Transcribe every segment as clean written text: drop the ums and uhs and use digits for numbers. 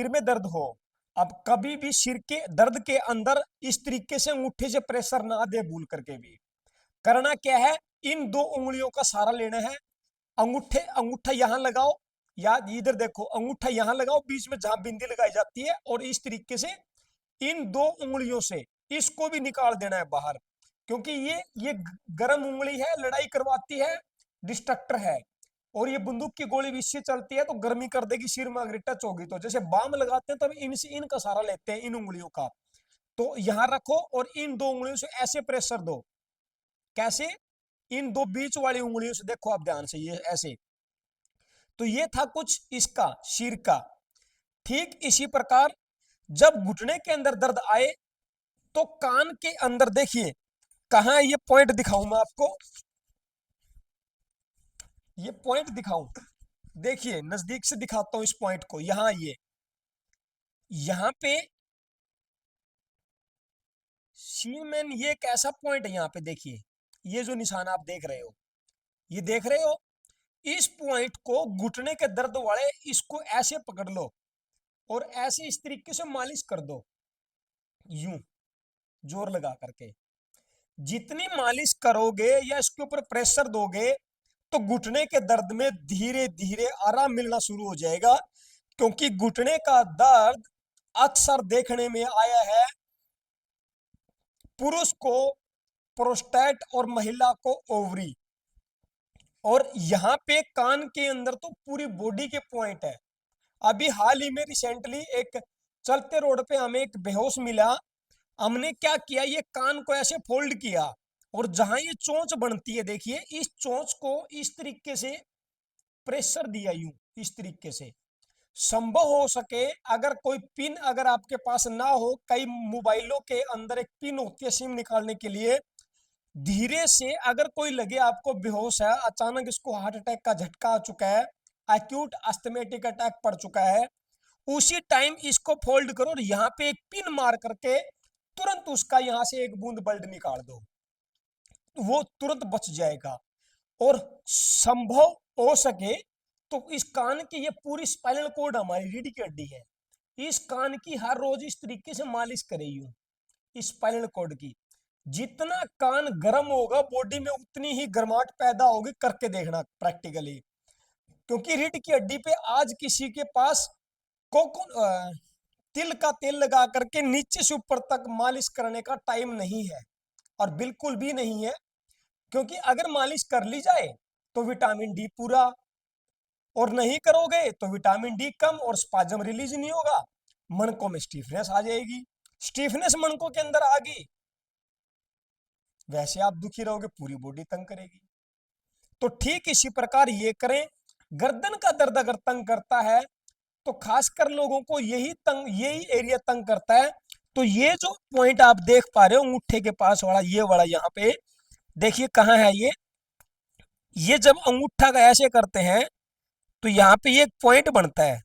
सिर में दर्द हो, अब कभी भी सिर के दर्द के अंदर इस तरीके से अंगूठे से प्रेशर ना दे भूल करके भी। करना क्या है, इन दो उंगलियों का सहारा लेना है। अंगूठा यहां लगाओ, या इधर देखो, अंगूठा यहां लगाओ बीच में जहां बिंदी लगाई जाती है, और इस तरीके से इन दो उंगलियों से इसको भी निकाल देना है बाहर, क्योंकि ये गर्म उंगली है, लड़ाई करवाती है, डिस्ट्रक्टर है। और ये बंदूक की गोली भी इससे चलती है तो गर्मी कर देगी सिर में अगर टच होगी तो। जैसे बाम लगाते हैं तब इनसे इनका सहारा लेते हैं, इन उंगलियों का। तो यहां रखो और इन दो उंगलियों से ऐसे प्रेशर दो। कैसे, इन दो बीच वाली उंगलियों से, देखो आप ध्यान से, ये ऐसे। तो ये था कुछ इसका सिर का। ठीक इसी प्रकार जब घुटने के अंदर दर्द आए तो कान के अंदर देखिए, कहां है ये पॉइंट दिखाऊं मैं आपको, ये पॉइंट दिखाऊं, देखिए नजदीक से दिखाता हूं इस पॉइंट को। यहां ये, यहां पे सीमेन, ये एक ऐसा पॉइंट है, यहां पे देखिए, ये जो निशान आप देख रहे हो, ये देख रहे हो, इस पॉइंट को घुटने के दर्द वाले इसको ऐसे पकड़ लो और ऐसे इस तरीके से मालिश कर दो, यूं जोर लगा करके। जितनी मालिश करोगे या इसके ऊपर प्रेशर दोगे तो घुटने के दर्द में धीरे धीरे आराम मिलना शुरू हो जाएगा। क्योंकि घुटने का दर्द अक्सर देखने में आया है पुरुष को प्रोस्टेट और महिला को ओवरी। और यहाँ पे कान के अंदर तो पूरी बॉडी के पॉइंट है। अभी हाल ही में रिसेंटली एक चलते रोड पे हमें एक बेहोश मिला, हमने क्या किया, ये कान को ऐसे फोल्ड किया और जहां ये चोंच बनती है देखिए, इस चोंच को इस तरीके से प्रेशर दिया, यूं इस तरीके से। संभव हो सके अगर कोई पिन अगर आपके पास ना हो, कई मोबाइलों के अंदर एक पिन होती है सिम निकालने के लिए, धीरे से अगर कोई लगे आपको बेहोश है, अचानक इसको हार्ट अटैक का झटका आ चुका है, एक्यूट अस्थमेटिक अटैक पड़ चुका है, उसी टाइम इसको फोल्ड करो और यहाँ पे एक पिन मार करके तुरंत उसका यहां से एक बूंद ब्लड निकाल दो, वो तुरंत बच जाएगा। और संभव हो सके तो इस कान की, ये पूरी स्पाइनल कोड हमारी रीढ़ की हड्डी है, इस कान की हर रोज इस तरीके से मालिश करे, यूं इस स्पाइनल कोड की। जितना कान गर्म होगा बॉडी में उतनी ही गर्माहट पैदा होगी, करके देखना प्रैक्टिकली। क्योंकि रीढ़ की हड्डी पे आज किसी के पास कोको तिल का तेल लगा करके नीचे से ऊपर तक मालिश करने का टाइम नहीं है, और बिल्कुल भी नहीं है। क्योंकि अगर मालिश कर ली जाए तो विटामिन डी पूरा, और नहीं करोगे तो विटामिन डी कम और स्पाज्म रिलीज नहीं होगा, मणकों में स्टीफनेस आ जाएगी। स्टीफनेस मणकों के अंदर आ गई, वैसे आप दुखी रहोगे, पूरी बॉडी तंग करेगी। तो ठीक इसी प्रकार ये करें। गर्दन का दर्द अगर तंग करता है तो खासकर लोगों को यही एरिया तंग करता है। तो ये जो पॉइंट आप देख पा रहे हो अंगूठे के पास वाला, ये वाला यहाँ पे देखिए कहाँ है ये जब अंगूठा का ऐसे करते हैं तो यहाँ पे ये एक पॉइंट बनता है,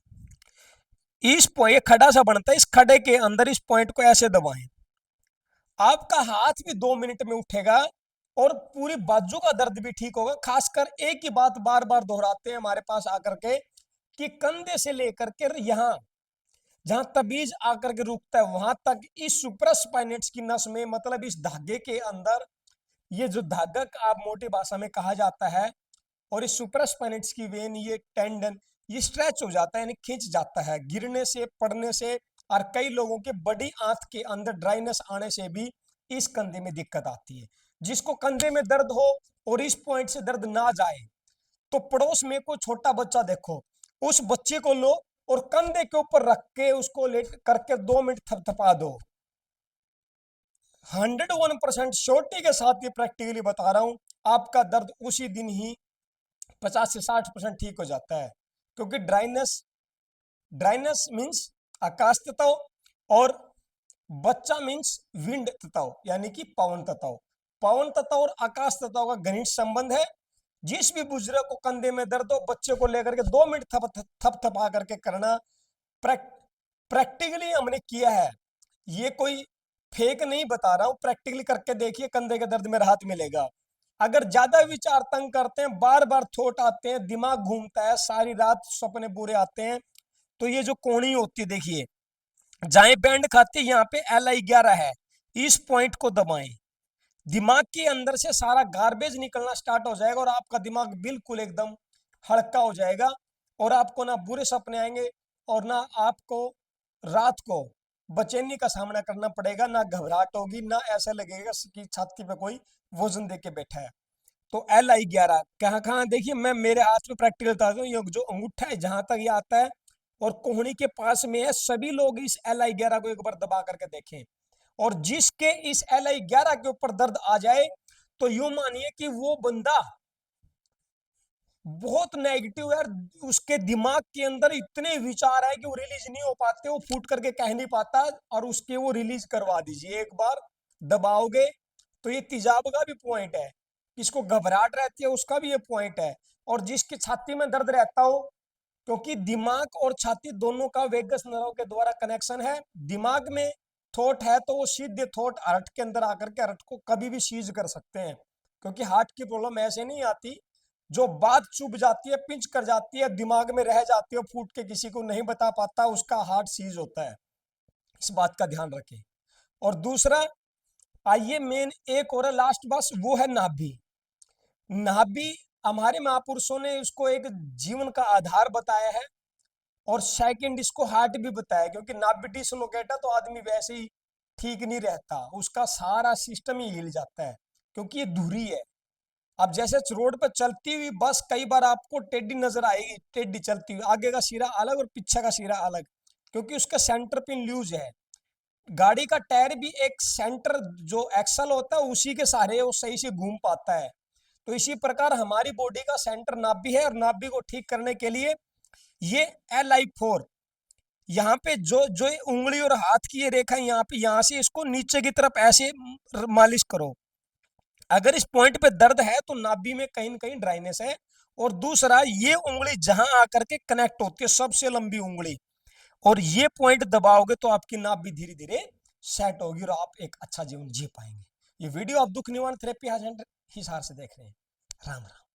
इस पॉइंट खड़ा सा बनता है, इस खड़े के अंदर इस पॉइंट को ऐसे दबाएं, आपका हाथ भी 2 मिनट में उठेगा और पूरी बाजू का दर्द भी ठीक होगा। खासकर एक ही बात बार बार दोहराते हैं हमारे पास आकर के, कि कंधे से लेकर के यहाँ जहां तबीज आकर के रुकता है वहां तक इस सुप्रास्पाइनेट्स की नस में, मतलब इस धागे के अंदर, ये जो धागा आप मोटी भाषा में कहा जाता है, और इस सुप्रास्पाइनेट्स की वेन, ये टेंडन, ये स्ट्रेच हो जाता है, यानी खिंच जाता है गिरने से, पड़ने से। और कई लोगों के बड़ी आंत के अंदर ड्राइनेस आने से भी इस कंधे में दिक्कत आती है। जिसको कंधे में दर्द हो और इस पॉइंट से दर्द ना जाए तो पड़ोस में कोई छोटा बच्चा देखो, उस बच्चे को लो और कंधे के ऊपर रख के उसको लेट करके 2 मिनट थपथपा दो। 101% श्योरिटी के साथ ये प्रैक्टिकली बता रहा हूं, आपका दर्द उसी दिन ही 50 से 60% ठीक हो जाता है। क्योंकि ड्राइनेस, ड्राइनेस मीन्स आकाश तत्व, और बच्चा मीन्स विंड तत्व, यानी कि पवन तत्व। पवन तत्व और आकाश तत्व का घनिष्ठ संबंध है। जिस भी बुजुर्ग को कंधे में दर्द हो, बच्चे को लेकर के 2 मिनट थप थपा करके करना। प्रैक्टिकली हमने किया है, ये कोई फेक नहीं बता रहा हूं, प्रैक्टिकली करके देखिए, कंधे के दर्द में राहत मिलेगा। अगर ज्यादा विचार तंग करते हैं, बार बार थॉट आते हैं, दिमाग घूमता है, सारी रात सपने बुरे आते हैं, तो ये जो कोणी होती है देखिए, जहां बैंड खाती है यहाँ पे LI11 है, इस पॉइंट को दबाएं, दिमाग के अंदर से सारा गार्बेज निकलना स्टार्ट हो जाएगा और आपका दिमाग बिल्कुल एकदम हल्का हो जाएगा और आपको ना बुरे सपने आएंगे और ना आपको रात को बेचैनी का सामना करना पड़ेगा, ना घबराहट होगी, ना ऐसा लगेगा कि छाती पे कोई वजन दे के बैठा है। तो LI11 कहाँ कहाँ देखिए, मैं मेरे हाथ में प्रैक्टिकल बताता हूँ, ये जो अंगूठा है जहां तक ये आता है और कोहनी के पास में है, सभी लोग इस LI11 को एक बार दबा करके देखें, और जिसके इस LI11 के ऊपर दर्द आ जाए तो यूं मानिए कि वो बंदा बहुत नेगेटिव है, उसके दिमाग के अंदर इतने विचार है कि वो रिलीज नहीं हो पाते, वो फूट करके कह नहीं पाता, और उसके वो रिलीज करवा दीजिए एक बार दबाओगे तो ये तेजाब का भी पॉइंट है, किसको घबराहट रहती है उसका भी ये पॉइंट है, और जिसकी छाती में दर्द रहता हो, क्योंकि दिमाग और छाती दोनों का वेगस नर्व के द्वारा कनेक्शन है, दिमाग में थॉट है तो वो सीधे थॉट हार्ट के अंदर आकर के हार्ट को कभी भी सीज कर सकते हैं, क्योंकि हार्ट की प्रॉब्लम ऐसे नहीं आती, जो बात चुभ जाती है, पिंच कर जाती है, दिमाग में रह जाती है, फूट के किसी को नहीं बता पाता, उसका हार्ट सीज होता है, इस बात का ध्यान रखें। और दूसरा, आइए मेन एक और लास्ट बस, वो है नाभि। नाभि हमारे महापुरुषों ने उसको एक जीवन का आधार बताया है, और सेकंड इसको हार्ट भी बताया, क्योंकि नाभि डिसलोकेट है तो आदमी वैसे ही ठीक नहीं रहता, उसका सारा सिस्टम ही हिल जाता है, क्योंकि ये धुरी है। अब जैसे रोड पर चलती हुई बस कई बार आपको टेढ़ी नजर आएगी, टेढ़ी चलती हुई, आगे का सिरा अलग और पीछे का सिरा अलग, क्योंकि उसका सेंटर पिन लूज है। गाड़ी का टायर भी एक सेंटर जो एक्सल होता है उसी के सहारे वो सही से घूम पाता है। तो इसी प्रकार हमारी बॉडी का सेंटर नाभि है, और नाभि को ठीक करने के लिए ये LI4, यहाँ पे जो जो उंगली और हाथ की ये रेखा यहाँ पे, यहाँ से इसको नीचे की तरफ ऐसे मालिश करो, अगर इस पॉइंट पे दर्द है तो नाभि में कहीं ना कहीं ड्राइनेस है। और दूसरा, ये उंगली जहां आकर के कनेक्ट होती है, सबसे लंबी उंगली, और ये पॉइंट दबाओगे तो आपकी नाभि धीरे धीरे सेट होगी और आप एक अच्छा जीवन जी पाएंगे। ये वीडियो आप दुख निवारण थेरेपी हिसार से देख रहे हैं। राम राम।